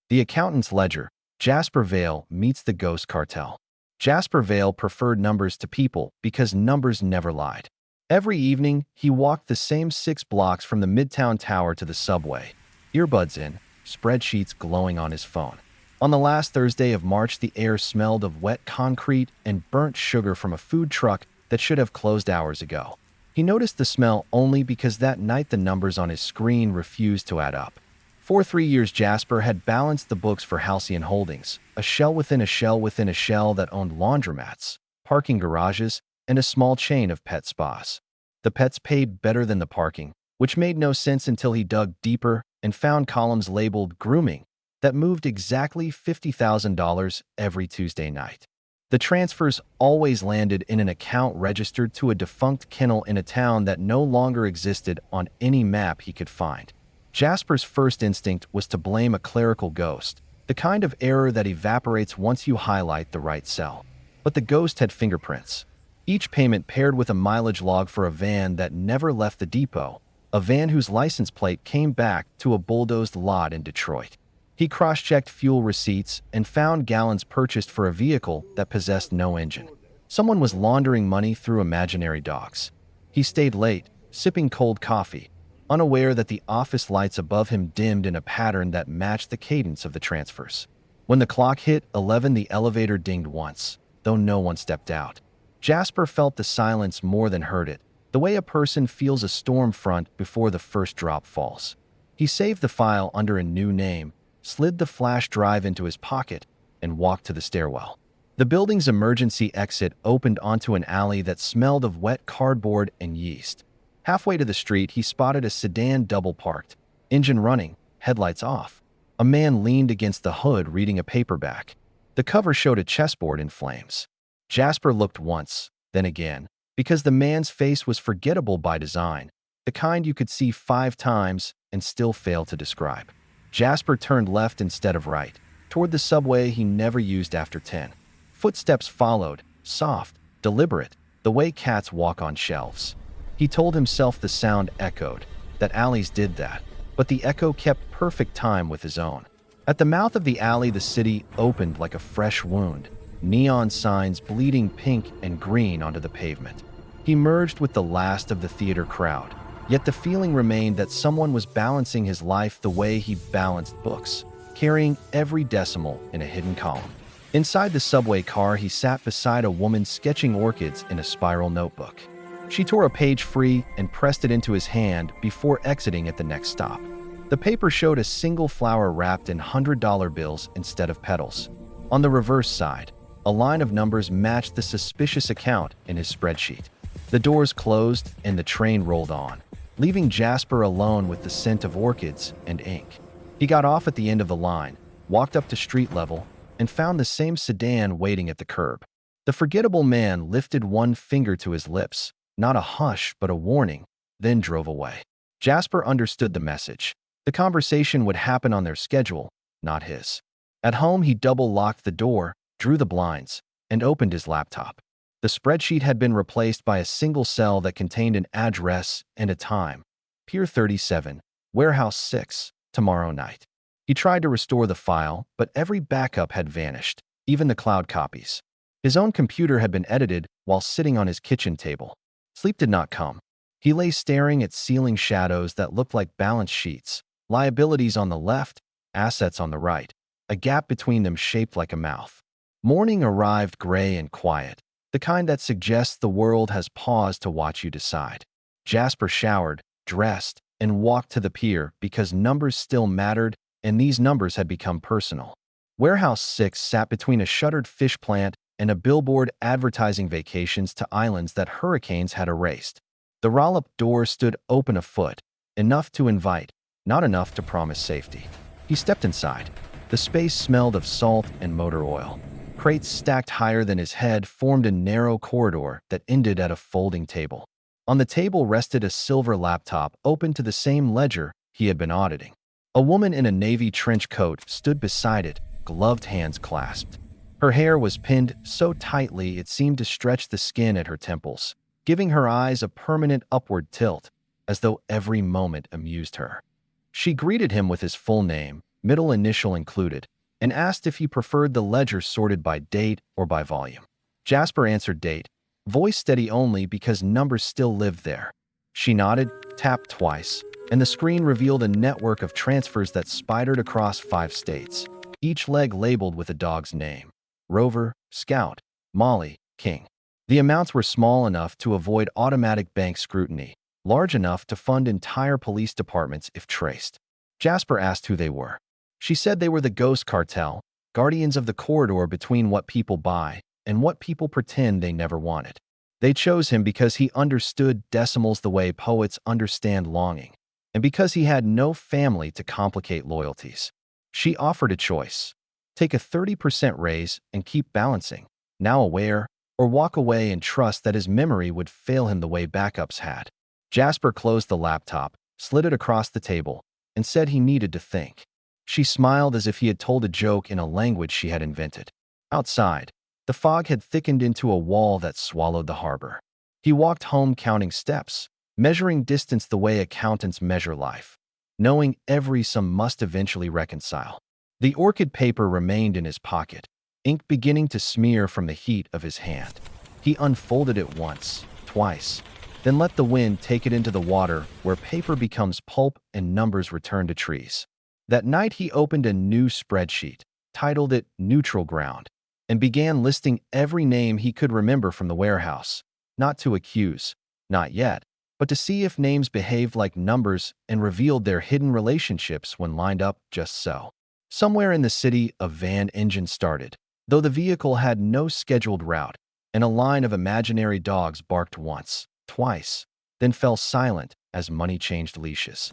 The accountant's ledger. Jasper Vale meets the ghost cartel. Jasper Vale preferred numbers to people because numbers never lied. Every evening, he walked the same 6 blocks from the Midtown Tower to the subway, earbuds in, spreadsheets glowing on his phone. On the last Thursday of March, the air smelled of wet concrete and burnt sugar from a food truck that should have closed hours ago. He noticed the smell only because that night the numbers on his screen refused to add up. For 3 years, Jasper had balanced the books for Halcyon Holdings, a shell within a shell within a shell that owned laundromats, parking garages, and a small chain of pet spas. The pets paid better than the parking, which made no sense until he dug deeper and found columns labeled grooming that moved exactly $50,000 every Tuesday night. The transfers always landed in an account registered to a defunct kennel in a town that no longer existed on any map he could find. Jasper's first instinct was to blame a clerical ghost, the kind of error that evaporates once you highlight the right cell. But the ghost had fingerprints. Each payment paired with a mileage log for a van that never left the depot, a van whose license plate came back to a bulldozed lot in Detroit. He cross-checked fuel receipts and found gallons purchased for a vehicle that possessed no engine. Someone was laundering money through imaginary dogs. He stayed late, sipping cold coffee, unaware that the office lights above him dimmed in a pattern that matched the cadence of the transfers. When the clock hit 11, the elevator dinged once, though no one stepped out. Jasper felt the silence more than heard it, the way a person feels a storm front before the first drop falls. He saved the file under a new name, slid the flash drive into his pocket, and walked to the stairwell. The building's emergency exit opened onto an alley that smelled of wet cardboard and yeast. Halfway to the street, he spotted a sedan double-parked, engine running, headlights off. A man leaned against the hood reading a paperback. The cover showed a chessboard in flames. Jasper looked once, then again, because the man's face was forgettable by design, the kind you could see 5 times and still fail to describe. Jasper turned left instead of right, toward the subway he never used after 10. Footsteps followed, soft, deliberate, the way cats walk on shelves. He told himself the sound echoed, that alleys did that, but the echo kept perfect time with his own. At the mouth of the alley, the city opened like a fresh wound, neon signs bleeding pink and green onto the pavement. He merged with the last of the theater crowd, yet the feeling remained that someone was balancing his life the way he balanced books, carrying every decimal in a hidden column. Inside the subway car, he sat beside a woman sketching orchids in a spiral notebook. She tore a page free and pressed it into his hand before exiting at the next stop. The paper showed a single flower wrapped in $100 bills instead of petals. On the reverse side, a line of numbers matched the suspicious account in his spreadsheet. The doors closed and the train rolled on, leaving Jasper alone with the scent of orchids and ink. He got off at the end of the line, walked up to street level, and found the same sedan waiting at the curb. The forgettable man lifted one finger to his lips, not a hush but a warning, then drove away. Jasper understood the message. The conversation would happen on their schedule, not his. At home, he double-locked the door, drew the blinds, and opened his laptop. The spreadsheet had been replaced by a single cell that contained an address and a time. Pier 37, Warehouse 6, tomorrow night. He tried to restore the file, but every backup had vanished, even the cloud copies. His own computer had been edited while sitting on his kitchen table. Sleep did not come. He lay staring at ceiling shadows that looked like balance sheets, liabilities on the left, assets on the right, a gap between them shaped like a mouth. Morning arrived gray and quiet, the kind that suggests the world has paused to watch you decide. Jasper showered, dressed, and walked to the pier because numbers still mattered, and these numbers had become personal. Warehouse 6 sat between a shuttered fish plant and a billboard advertising vacations to islands that hurricanes had erased. The roll-up door stood open a foot, enough to invite, not enough to promise safety. He stepped inside. The space smelled of salt and motor oil. Crates stacked higher than his head formed a narrow corridor that ended at a folding table. On the table rested a silver laptop open to the same ledger he had been auditing. A woman in a navy trench coat stood beside it, gloved hands clasped. Her hair was pinned so tightly it seemed to stretch the skin at her temples, giving her eyes a permanent upward tilt, as though every moment amused her. She greeted him with his full name, middle initial included, and asked if he preferred the ledger sorted by date or by volume. Jasper answered date, voice steady only because numbers still lived there. She nodded, tapped twice, and the screen revealed a network of transfers that spidered across 5 states, each leg labeled with a dog's name: Rover, Scout, Molly, King. The amounts were small enough to avoid automatic bank scrutiny, large enough to fund entire police departments if traced. Jasper asked who they were. She said they were the Ghost Cartel, guardians of the corridor between what people buy and what people pretend they never wanted. They chose him because he understood decimals the way poets understand longing, and because he had no family to complicate loyalties. She offered a choice: take a 30% raise and keep balancing, now aware, or walk away and trust that his memory would fail him the way backups had. Jasper closed the laptop, slid it across the table, and said he needed to think. She smiled as if he had told a joke in a language she had invented. Outside, the fog had thickened into a wall that swallowed the harbor. He walked home counting steps, measuring distance the way accountants measure life, knowing every sum must eventually reconcile. The orchid paper remained in his pocket, ink beginning to smear from the heat of his hand. He unfolded it once, twice, then let the wind take it into the water where paper becomes pulp and numbers return to trees. That night he opened a new spreadsheet, titled it Neutral Ground, and began listing every name he could remember from the warehouse, not to accuse, not yet, but to see if names behaved like numbers and revealed their hidden relationships when lined up just so. Somewhere in the city, a van engine started, though the vehicle had no scheduled route, and a line of imaginary dogs barked once, twice, then fell silent as money changed leashes.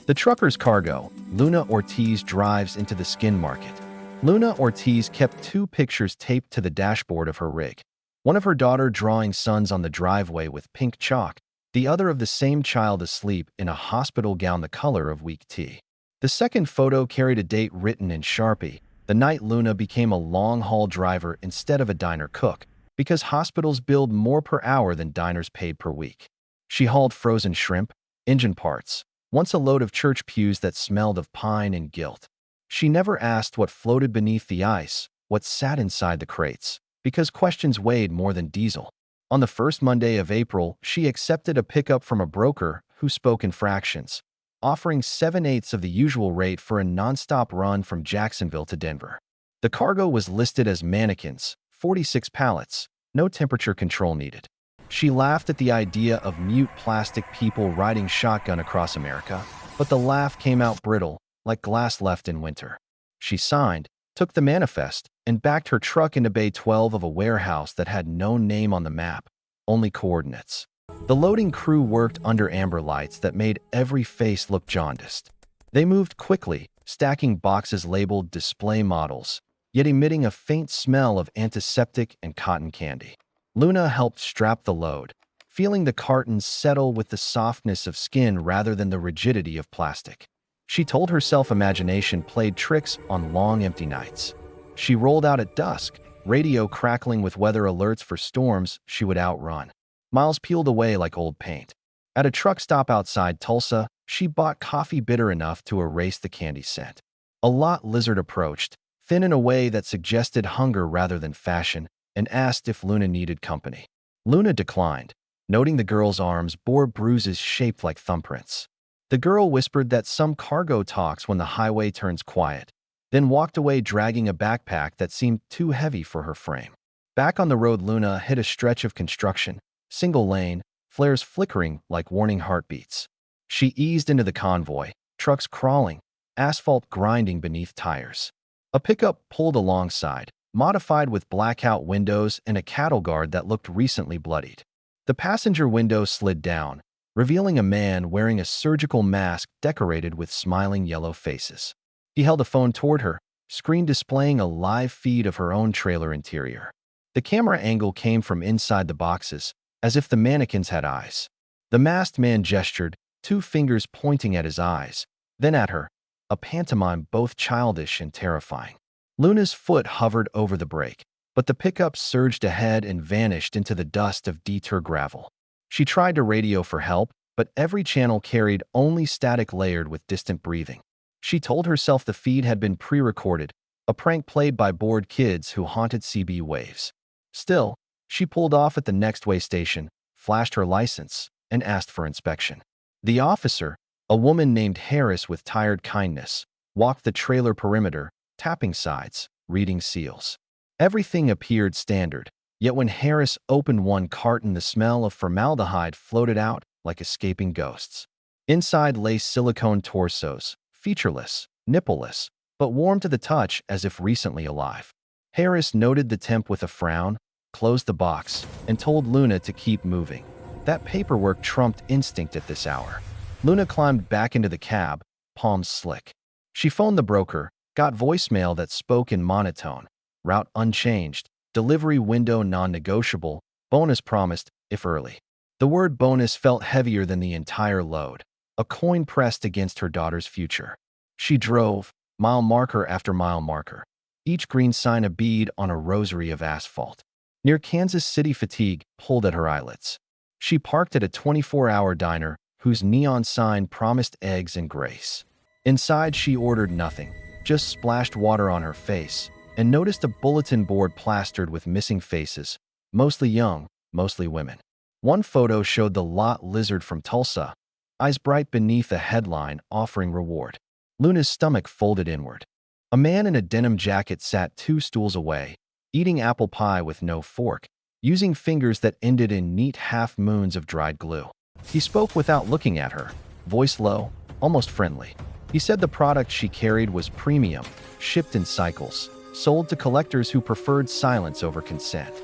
The trucker's cargo, Luna Ortiz, drives into the skin market. Luna Ortiz kept 2 pictures taped to the dashboard of her rig. One of her daughter drawing sons on the driveway with pink chalk, the other of the same child asleep in a hospital gown the color of weak tea. The second photo carried a date written in Sharpie, the night Luna became a long-haul driver instead of a diner cook, because hospitals billed more per hour than diners paid per week. She hauled frozen shrimp, engine parts, once a load of church pews that smelled of pine and guilt. She never asked what floated beneath the ice, what sat inside the crates, because questions weighed more than diesel. On the first Monday of April, she accepted a pickup from a broker who spoke in fractions, offering 7/8 of the usual rate for a nonstop run from Jacksonville to Denver. The cargo was listed as mannequins, 46 pallets, no temperature control needed. She laughed at the idea of mute plastic people riding shotgun across America, but the laugh came out brittle, like glass left in winter. She signed, took the manifest, and backed her truck into Bay 12 of a warehouse that had no name on the map, only coordinates. The loading crew worked under amber lights that made every face look jaundiced. They moved quickly, stacking boxes labeled display models, yet emitting a faint smell of antiseptic and cotton candy. Luna helped strap the load, feeling the cartons settle with the softness of skin rather than the rigidity of plastic. She told herself imagination played tricks on long empty nights. She rolled out at dusk, radio crackling with weather alerts for storms she would outrun. Miles peeled away like old paint. At a truck stop outside Tulsa, she bought coffee bitter enough to erase the candy scent. A lot lizard approached, thin in a way that suggested hunger rather than fashion, and asked if Luna needed company. Luna declined, noting the girl's arms bore bruises shaped like thumbprints. The girl whispered that some cargo talks when the highway turns quiet, then walked away dragging a backpack that seemed too heavy for her frame. Back on the road, Luna hit a stretch of construction, single lane, flares flickering like warning heartbeats. She eased into the convoy, trucks crawling, asphalt grinding beneath tires. A pickup pulled alongside, modified with blackout windows and a cattle guard that looked recently bloodied. The passenger window slid down, revealing a man wearing a surgical mask decorated with smiling yellow faces. He held a phone toward her, screen displaying a live feed of her own trailer interior. The camera angle came from inside the boxes, as if the mannequins had eyes. The masked man gestured, 2 fingers pointing at his eyes, then at her, a pantomime both childish and terrifying. Luna's foot hovered over the brake, but the pickup surged ahead and vanished into the dust of detour gravel. She tried to radio for help, but every channel carried only static layered with distant breathing. She told herself the feed had been pre-recorded, a prank played by bored kids who haunted CB waves. Still, she pulled off at the next way station, flashed her license, and asked for inspection. The officer, a woman named Harris with tired kindness, walked the trailer perimeter, tapping sides, reading seals. Everything appeared standard, yet when Harris opened one carton, the smell of formaldehyde floated out like escaping ghosts. Inside lay silicone torsos, featureless, nippleless, but warm to the touch as if recently alive. Harris noted the temp with a frown, closed the box, and told Luna to keep moving. That paperwork trumped instinct at this hour. Luna climbed back into the cab, palms slick. She phoned the broker, got voicemail that spoke in monotone. Route unchanged, delivery window non-negotiable, bonus promised, if early. The word bonus felt heavier than the entire load, a coin pressed against her daughter's future. She drove, mile marker after mile marker, each green sign a bead on a rosary of asphalt. Near Kansas City, fatigue pulled at her eyelids. She parked at a 24-hour diner whose neon sign promised eggs and grace. Inside, she ordered nothing, just splashed water on her face, and noticed a bulletin board plastered with missing faces, mostly young, mostly women. One photo showed the lot lizard from Tulsa, eyes bright beneath a headline offering reward. Luna's stomach folded inward. A man in a denim jacket sat 2 stools away, eating apple pie with no fork, using fingers that ended in neat half-moons of dried glue. He spoke without looking at her, voice low, almost friendly. He said the product she carried was premium, shipped in cycles, sold to collectors who preferred silence over consent.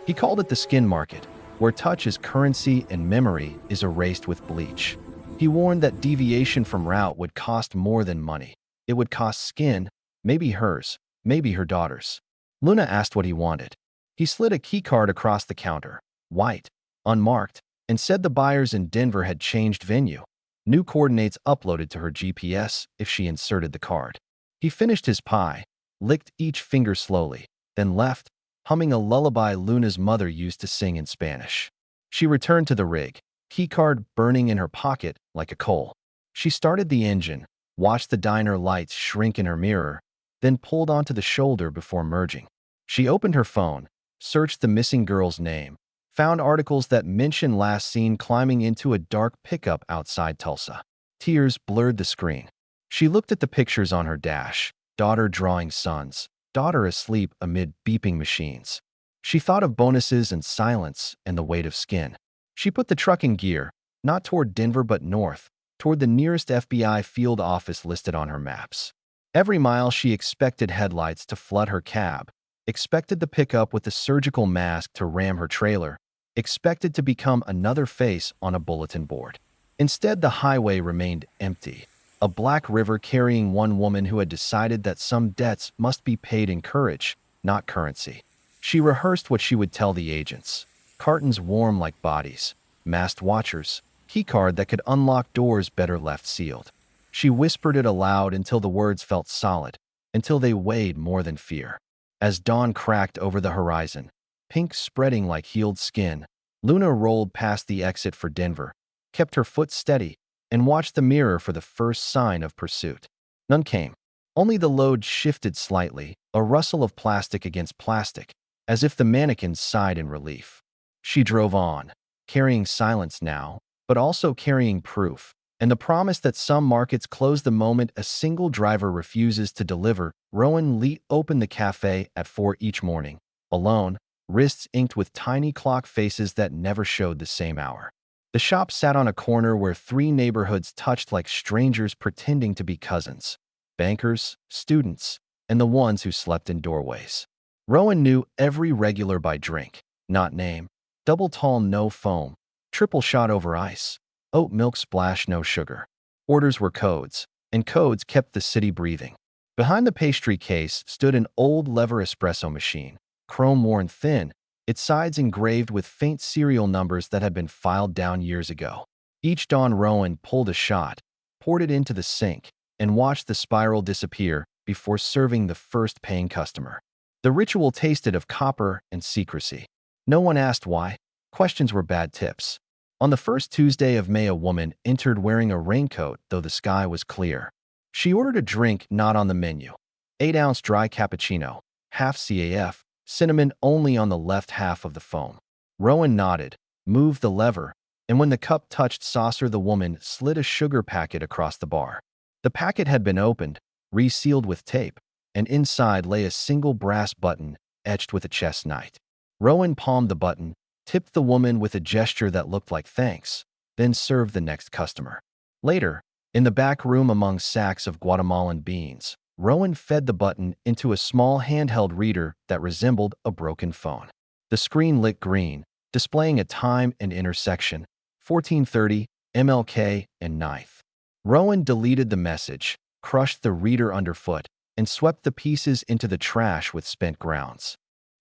He called it the skin market, where touch is currency and memory is erased with bleach. He warned that deviation from route would cost more than money. It would cost skin, maybe hers, maybe her daughter's. Luna asked what he wanted. He slid a keycard across the counter, white, unmarked, and said the buyers in Denver had changed venue. New coordinates uploaded to her GPS if she inserted the card. He finished his pie, licked each finger slowly, then left, humming a lullaby Luna's mother used to sing in Spanish. She returned to the rig, keycard burning in her pocket like a coal. She started the engine, watched the diner lights shrink in her mirror, then pulled onto the shoulder before merging. She opened her phone, searched the missing girl's name, found articles that mentioned last seen climbing into a dark pickup outside Tulsa. Tears blurred the screen. She looked at the pictures on her dash, daughter drawing sons, daughter asleep amid beeping machines. She thought of bonuses and silence and the weight of skin. She put the truck in gear, not toward Denver but north, toward the nearest FBI field office listed on her maps. Every mile she expected headlights to flood her cab, expected the pickup with the surgical mask to ram her trailer, expected to become another face on a bulletin board. Instead, the highway remained empty, a black river carrying one woman who had decided that some debts must be paid in courage, not currency. She rehearsed what she would tell the agents. Cartons warm like bodies, masked watchers, keycard that could unlock doors better left sealed. She whispered it aloud until the words felt solid, until they weighed more than fear. As dawn cracked over the horizon, pink spreading like healed skin, Luna rolled past the exit for Denver, kept her foot steady, and watched the mirror for the first sign of pursuit. None came. Only the load shifted slightly, a rustle of plastic against plastic, as if the mannequins sighed in relief. She drove on, carrying silence now, but also carrying proof, and the promise that some markets close the moment a single driver refuses to deliver. Rowan Lee opened the cafe at 4 each morning, alone, wrists inked with tiny clock faces that never showed the same hour. The shop sat on a corner where 3 neighborhoods touched like strangers pretending to be cousins. Bankers, students, and the ones who slept in doorways. Rowan knew every regular by drink, not name. Double tall, no foam. Triple shot over ice. Oat milk splash, no sugar. Orders were codes, and codes kept the city breathing. Behind the pastry case stood an old lever espresso machine, chrome-worn thin, its sides engraved with faint serial numbers that had been filed down years ago. Each dawn Rowan pulled a shot, poured it into the sink, and watched the spiral disappear before serving the first paying customer. The ritual tasted of copper and secrecy. No one asked why. Questions were bad tips. On the first Tuesday of May, a woman entered wearing a raincoat, though the sky was clear. She ordered a drink not on the menu. 8-ounce dry cappuccino, half CAF, cinnamon only on the left half of the foam. Rowan nodded, moved the lever, and when the cup touched saucer, the woman slid a sugar packet across the bar. The packet had been opened, resealed with tape, and inside lay a single brass button etched with a chess knight. Rowan palmed the button, tipped the woman with a gesture that looked like thanks, then served the next customer. Later, in the back room among sacks of Guatemalan beans, Rowan fed the button into a small handheld reader that resembled a broken phone. The screen lit green, displaying a time and intersection, 1430, MLK, and 9th. Rowan deleted the message, crushed the reader underfoot, and swept the pieces into the trash with spent grounds.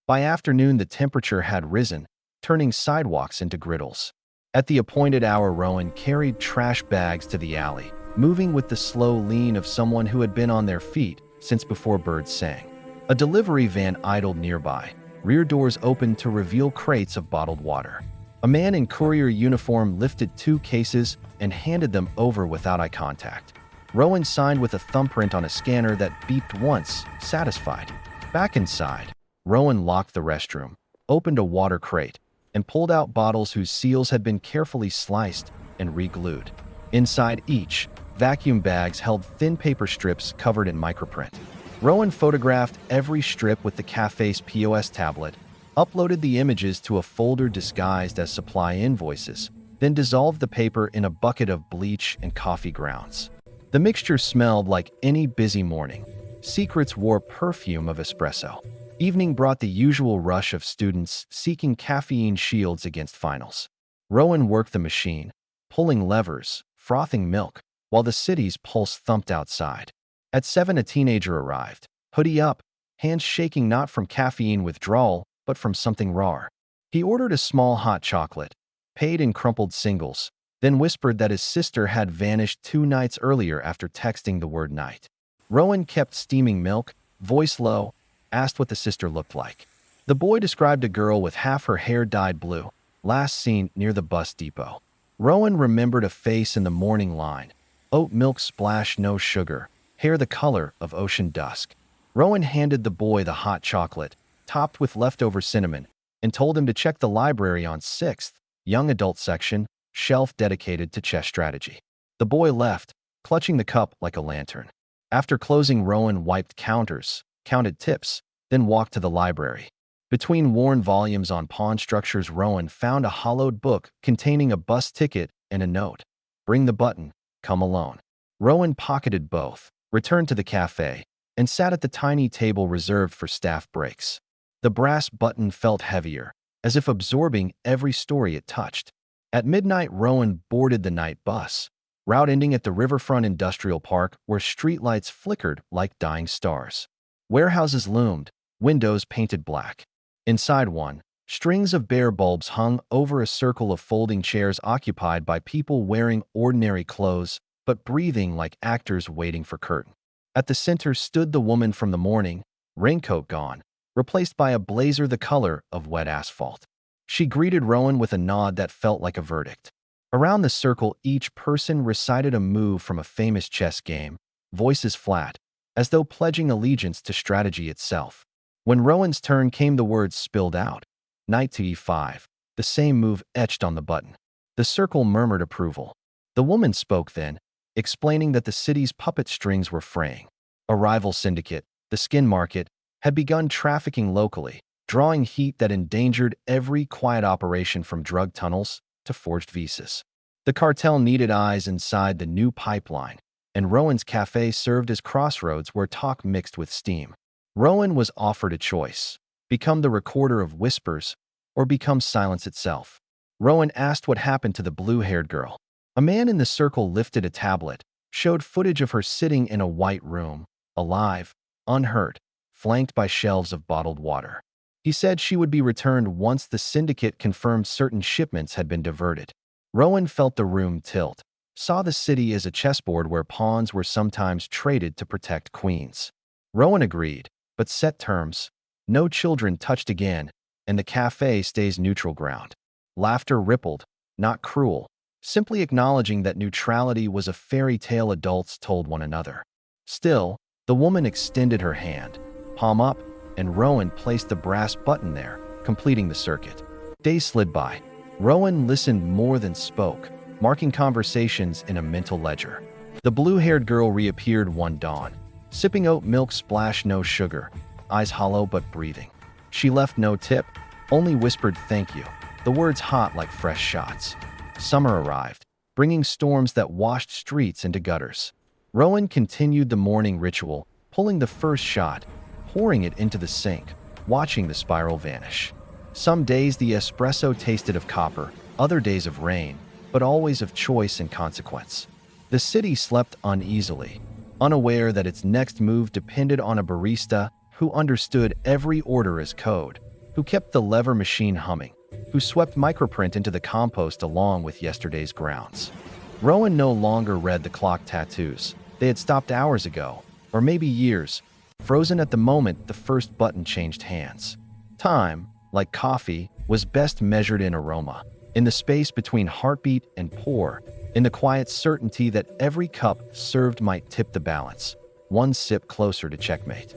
By afternoon, the temperature had risen, turning sidewalks into griddles. At the appointed hour, Rowan carried trash bags to the alley, moving with the slow lean of someone who had been on their feet since before birds sang. A delivery van idled nearby, rear doors opened to reveal crates of bottled water. A man in courier uniform lifted 2 cases and handed them over without eye contact. Rowan signed with a thumbprint on a scanner that beeped once, satisfied. Back inside, Rowan locked the restroom, opened a water crate, and pulled out bottles whose seals had been carefully sliced and re-glued. Inside each, vacuum bags held thin paper strips covered in microprint. Rowan photographed every strip with the cafe's POS tablet, uploaded the images to a folder disguised as supply invoices, then dissolved the paper in a bucket of bleach and coffee grounds. The mixture smelled like any busy morning. Secrets wore perfume of espresso. Evening brought the usual rush of students seeking caffeine shields against finals. Rowan worked the machine, pulling levers, frothing milk, while the city's pulse thumped outside. At 7, a teenager arrived, hoodie up, hands shaking not from caffeine withdrawal, but from something raw. He ordered a small hot chocolate, paid in crumpled singles, then whispered that his sister had vanished 2 nights earlier after texting the word night. Rowan kept steaming milk, voice low, asked what the sister looked like. The boy described a girl with half her hair dyed blue, last seen near the bus depot. Rowan remembered a face in the morning line, oat milk splash, no sugar, hair the color of ocean dusk. Rowan handed the boy the hot chocolate, topped with leftover cinnamon, and told him to check the library on 6th, young adult section, shelf dedicated to chess strategy. The boy left, clutching the cup like a lantern. After closing, Rowan wiped counters, counted tips, then walked to the library. Between worn volumes on pawn structures, Rowan found a hollowed book containing a bus ticket and a note. Bring the button, come alone. Rowan pocketed both, returned to the cafe, and sat at the tiny table reserved for staff breaks. The brass button felt heavier, as if absorbing every story it touched. At midnight, Rowan boarded the night bus, route ending at the Riverfront Industrial Park where streetlights flickered like dying stars. Warehouses loomed, windows painted black. Inside one, strings of bare bulbs hung over a circle of folding chairs occupied by people wearing ordinary clothes but breathing like actors waiting for curtain. At the center stood the woman from the morning, raincoat gone, replaced by a blazer the color of wet asphalt. She greeted Rowan with a nod that felt like a verdict. Around the circle, each person recited a move from a famous chess game, voices flat, as though pledging allegiance to strategy itself. When Rowan's turn came, the words spilled out. Knight to e5, the same move etched on the button. The circle murmured approval. The woman spoke then, explaining that the city's puppet strings were fraying. A rival syndicate, the skin market, had begun trafficking locally, drawing heat that endangered every quiet operation from drug tunnels to forged visas. The cartel needed eyes inside the new pipeline, and Rowan's cafe served as crossroads where talk mixed with steam. Rowan was offered a choice: become the recorder of whispers or become silence itself. Rowan asked what happened to the blue-haired girl. A man in the circle lifted a tablet, showed footage of her sitting in a white room, alive, unhurt, flanked by shelves of bottled water. He said she would be returned once the syndicate confirmed certain shipments had been diverted. Rowan felt the room tilt, saw the city as a chessboard where pawns were sometimes traded to protect queens. Rowan agreed, but set terms. No children touched again, and the cafe stays neutral ground. Laughter rippled, not cruel, simply acknowledging that neutrality was a fairy tale adults told one another. Still, the woman extended her hand, palm up, and Rowan placed the brass button there, completing the circuit. Days slid by. Rowan listened more than spoke, marking conversations in a mental ledger. The blue-haired girl reappeared one dawn, sipping oat milk splash no sugar, eyes hollow but breathing. She left no tip, only whispered thank you, the words hot like fresh shots. Summer arrived, bringing storms that washed streets into gutters. Rowan continued the morning ritual, pulling the first shot, pouring it into the sink, watching the spiral vanish. Some days the espresso tasted of copper, other days of rain, but always of choice and consequence. The city slept uneasily, unaware that its next move depended on a barista who understood every order as code, who kept the lever machine humming, who swept microprint into the compost along with yesterday's grounds. Rowan no longer read the clock tattoos. They had stopped hours ago, or maybe years, frozen at the moment the first button changed hands. Time, like coffee, was best measured in aroma, in the space between heartbeat and pour, in the quiet certainty that every cup served might tip the balance, one sip closer to checkmate.